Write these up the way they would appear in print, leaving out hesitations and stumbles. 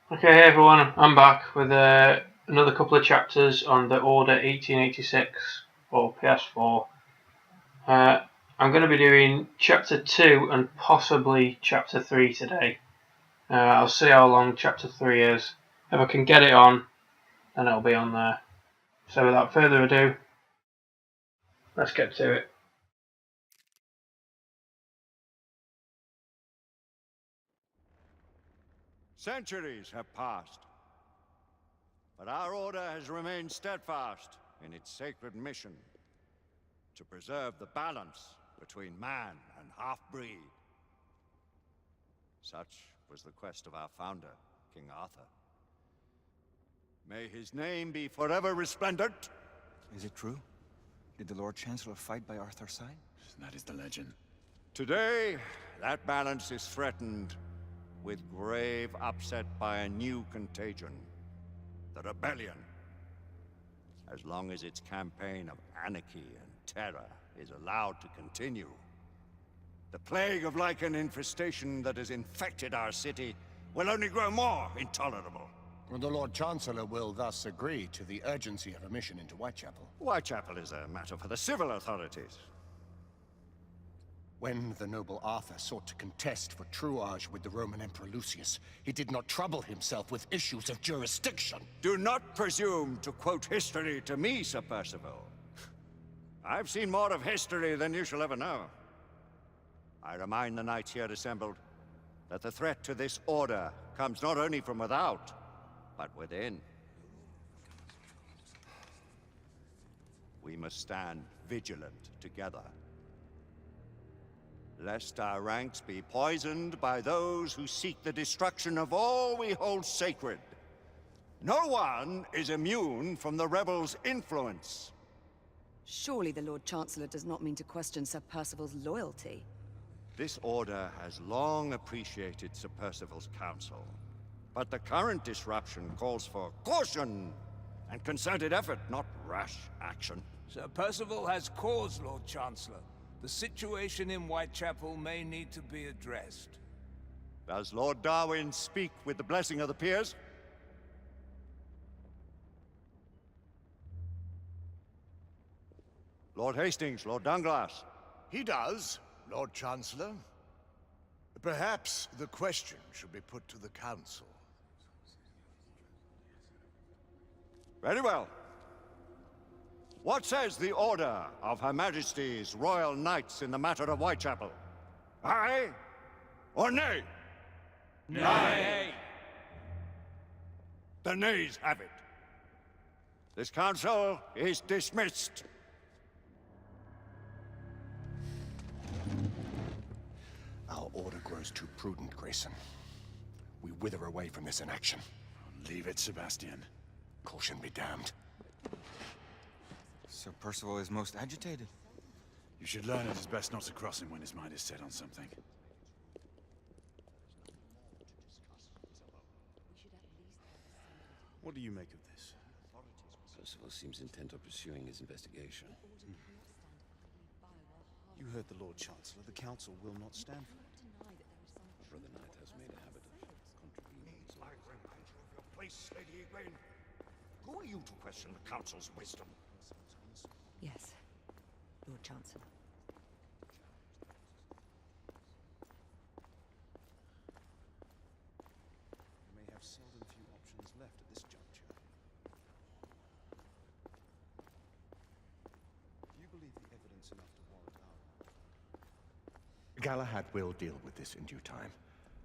Okay, hey everyone, I'm back with another couple of chapters on the Order 1886 for PS4. I'm going to be doing Chapter 2 and possibly Chapter 3 today. I'll see how long Chapter 3 is. If I can get it on, then it'll be on there. So without further ado, let's get to it. Centuries have passed, but our order has remained steadfast in its sacred mission to preserve the balance between man and half-breed. Such was the quest of our founder, King Arthur. May his name be forever resplendent. Is it true? Did the Lord Chancellor fight by Arthur's side? That is the legend. Today, that balance is threatened with grave upset by a new contagion, the rebellion. As long as its campaign of anarchy and terror is allowed to continue, the plague of lichen infestation that has infected our city will only grow more intolerable. The Lord Chancellor will thus agree to the urgency of a mission into Whitechapel. Whitechapel is a matter for the civil authorities. When the noble Arthur sought to contest for truage with the Roman Emperor Lucius, he did not trouble himself with issues of jurisdiction. Do not presume to quote history to me, Sir Percival. I've seen more of history than you shall ever know. I remind the knights here assembled that the threat to this order comes not only from without, but within. We must stand vigilant together, lest our ranks be poisoned by those who seek the destruction of all we hold sacred. No one is immune from the rebels' influence. Surely the Lord Chancellor does not mean to question Sir Percival's loyalty. This order has long appreciated Sir Percival's counsel, but the current disruption calls for caution and concerted effort, not rash action. Sir Percival has cause, Lord Chancellor. The situation in Whitechapel may need to be addressed. Does Lord Darwin speak with the blessing of the peers? Lord Hastings, Lord Dunglass. He does, Lord Chancellor. Perhaps the question should be put to the Council. Very well. What says the Order of Her Majesty's Royal Knights in the matter of Whitechapel? Aye or nay? Nay! The nays have it. This council is dismissed. Our order grows too prudent, Grayson. We wither away from this inaction. Leave it, Sebastian. Caution be damned. Sir Percival is most agitated. You should learn it is best not to cross him when his mind is set on something. What do you make of this? Percival seems intent on pursuing his investigation. You heard the Lord Chancellor. The Council will not stand for it. Brother Knight has made a habit of contravening his I orders. remind you of your place, Lady Egwene. Who are you to question the Council's wisdom? Yes, Lord Chancellor. You may have seldom few options left at this juncture. Do you believe the evidence enough to warrant our... Galahad will deal with this in due time.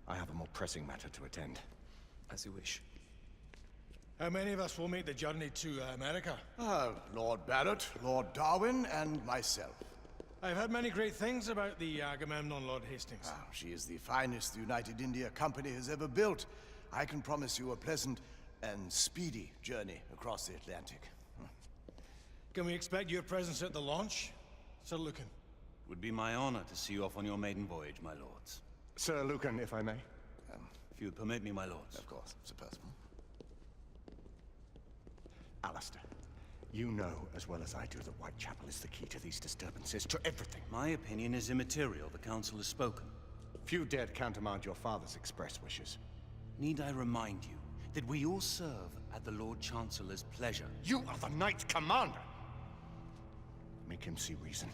I have a more pressing matter to attend. As you wish. How many of us will make the journey to America? Lord Barrett, Lord Darwin, and myself. I've heard many great things about the Agamemnon, Lord Hastings. She is the finest the United India Company has ever built. I can promise you a pleasant and speedy journey across the Atlantic. Can we expect your presence at the launch, Sir Lucan? Would be my honor to see you off on your maiden voyage, my lords. Sir Lucan, if I may. If you would permit me, my lords. Of course, Sir Percival. Alistair, you know as well as I do that Whitechapel is the key to these disturbances, to everything. My opinion is immaterial. The council has spoken. Few dared countermand your father's express wishes. Need I remind you, that we all serve at the Lord Chancellor's pleasure. You are the Knight Commander! Make him see reason.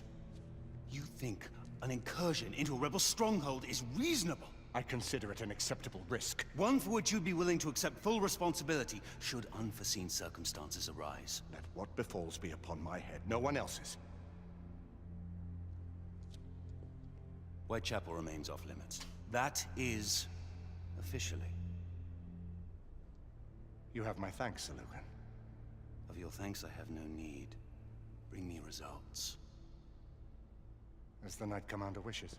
You think an incursion into a rebel stronghold is reasonable? I consider it an acceptable risk. One for which you'd be willing to accept full responsibility should unforeseen circumstances arise. Let what befalls be upon my head, no one else's. Whitechapel remains off limits. That is officially. You have my thanks, Sir Lucan. Of your thanks I have no need. Bring me results. As the Knight Commander wishes.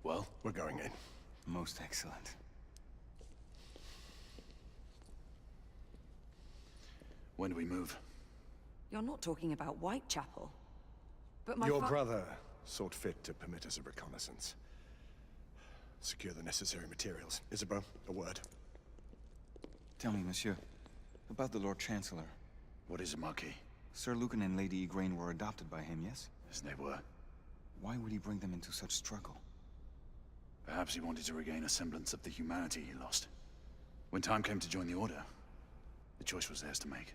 Well? We're going in. Most excellent. When do we move? You're not talking about Whitechapel. But my Your brother sought fit to permit us a reconnaissance. Secure the necessary materials. Isabeau, a word. Tell me, monsieur, about the Lord Chancellor. What is it, Marquis? Sir Lucan and Lady Igraine were adopted by him, yes? Yes, they were. Why would he bring them into such struggle? Perhaps he wanted to regain a semblance of the humanity he lost. When time came to join the Order, the choice was theirs to make.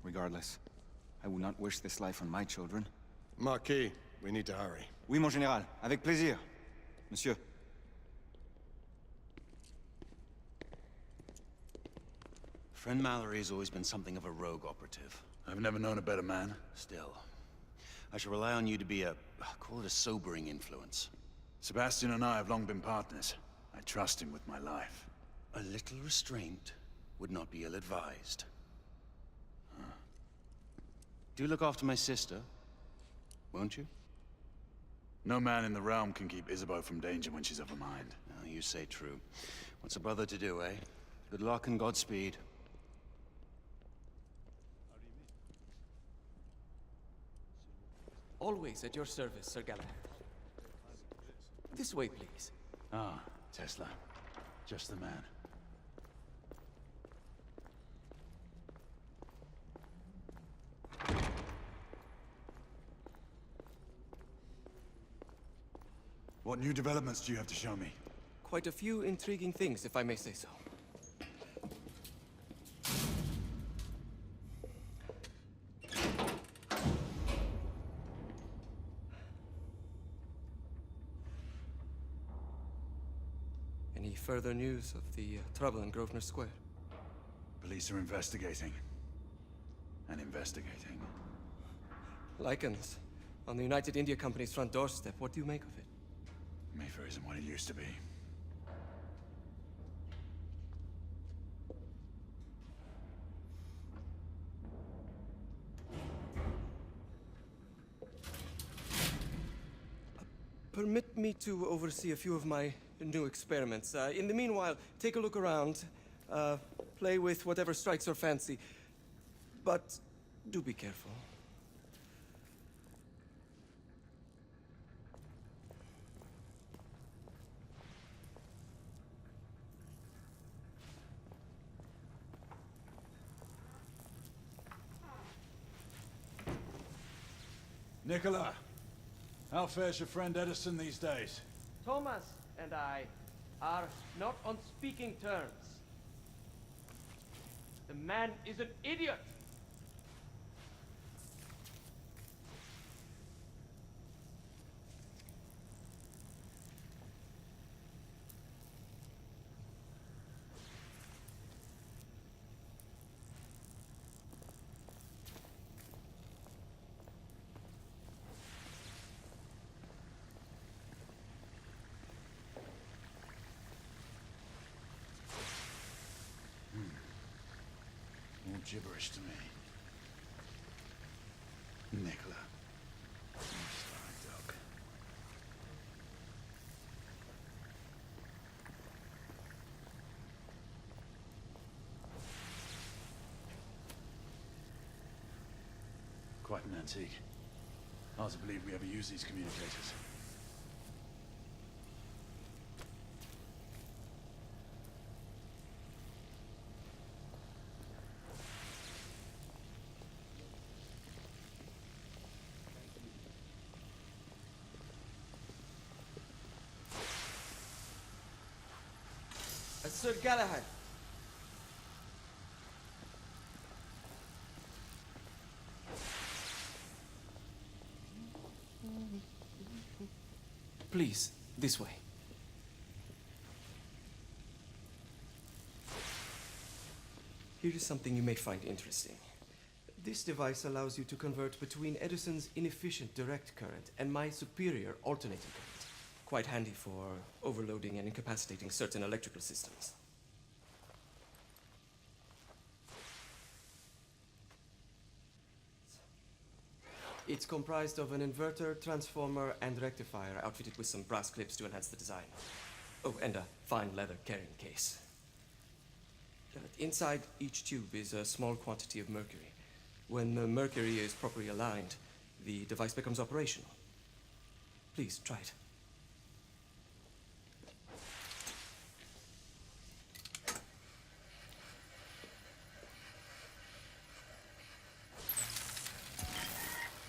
Regardless, I would not wish this life on my children. Marquis, we need to hurry. Oui, mon général. Avec plaisir. Monsieur. Friend Mallory has always been something of a rogue operative. I've never known a better man. Still, I shall rely on you to be call it a sobering influence. Sebastian and I have long been partners. I trust him with my life. A little restraint would not be ill-advised. Do look after my sister, won't you? No man in the realm can keep Isabeau from danger when she's of a mind. Oh, you say true. What's a brother to do, eh? Good luck and Godspeed. Always at your service, Sir Galahad. This way, please. Ah, Tesla. Just the man. What new developments do you have to show me? Quite a few intriguing things, if I may say so. Any further news of the trouble in Grosvenor Square? Police are investigating. And investigating. Lycans, on the United India Company's front doorstep. What do you make of it? Mayfair isn't what it used to be. Permit me to oversee a few of my new experiments. In the meanwhile, take a look around. Play with whatever strikes your fancy. But do be careful. Nicola, how fares your friend Edison these days? Thomas and I are not on speaking terms. The man is an idiot! All gibberish to me. Nicola. You sly dog. Quite an antique. Hard to believe we ever use these communicators. Sir Galahad. Please, this way. Here is something you may find interesting. This device allows you to convert between Edison's inefficient direct current and my superior alternating current. Quite handy for overloading and incapacitating certain electrical systems. It's comprised of an inverter, transformer, and rectifier outfitted with some brass clips to enhance the design. Oh, and a fine leather carrying case. Inside each tube is a small quantity of mercury. When the mercury is properly aligned, the device becomes operational. Please, try it.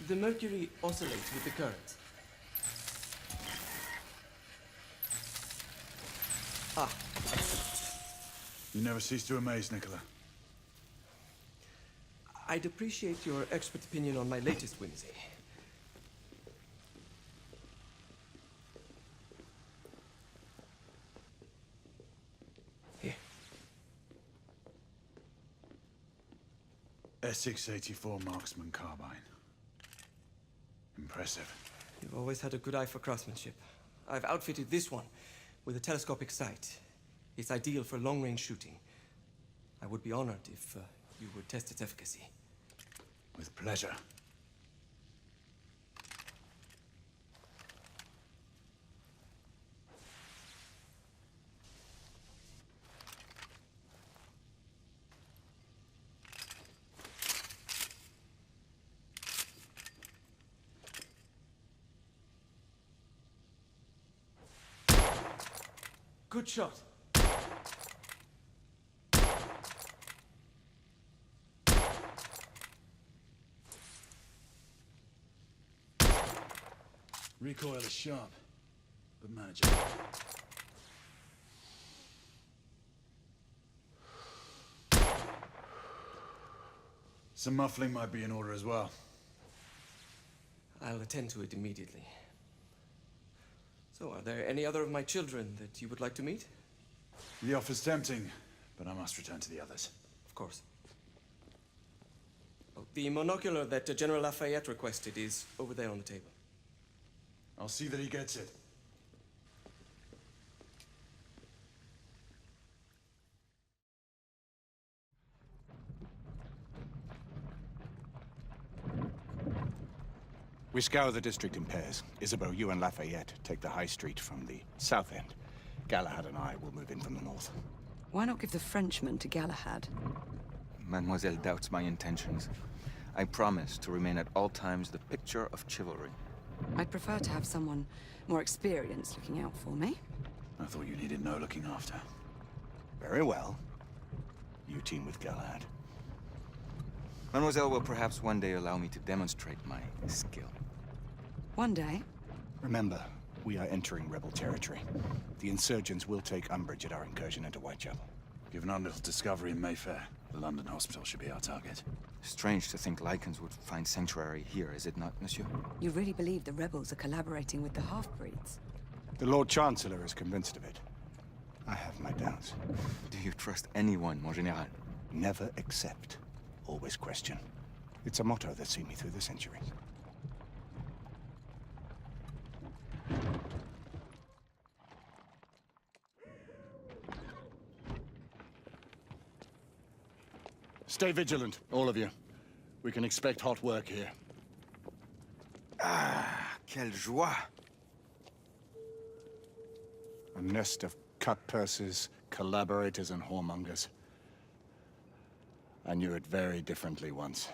The mercury oscillates with the current. Ah, You never cease to amaze, Nicola. I'd appreciate your expert opinion on my latest whimsy. Here. S684 Marksman Carbine. Impressive. You've always had a good eye for craftsmanship. I've outfitted this one with a telescopic sight. It's ideal for long-range shooting. I would be honored if you would test its efficacy. With pleasure. Good shot. Recoil is sharp, but manageable. Some muffling might be in order as well. I'll attend to it immediately. So, are there any other of my children that you would like to meet? The offer's tempting, but I must return to the others. Of course. Oh, the monocular that General Lafayette requested is over there on the table. I'll see that he gets it. We scour the district in pairs. Isabeau, you and Lafayette take the high street from the south end. Galahad and I will move in from the north. Why not give the Frenchman to Galahad? Mademoiselle doubts my intentions. I promise to remain at all times the picture of chivalry. I'd prefer to have someone more experienced looking out for me. I thought you needed no looking after. Very well. You team with Galahad. Mademoiselle will perhaps one day allow me to demonstrate my skill. One day? Remember, we are entering rebel territory. The insurgents will take umbrage at our incursion into Whitechapel. Given our little discovery in Mayfair, the London hospital should be our target. Strange to think Lycans would find sanctuary here, is it not, monsieur? You really believe the rebels are collaborating with the half-breeds? The Lord Chancellor is convinced of it. I have my doubts. Do you trust anyone, mon général? Never accept. Always question. It's a motto that's seen me through the centuries. Stay vigilant, all of you. We can expect hot work here. Ah, quelle joie! A nest of cut-purses, collaborators, and whoremongers. I knew it very differently once.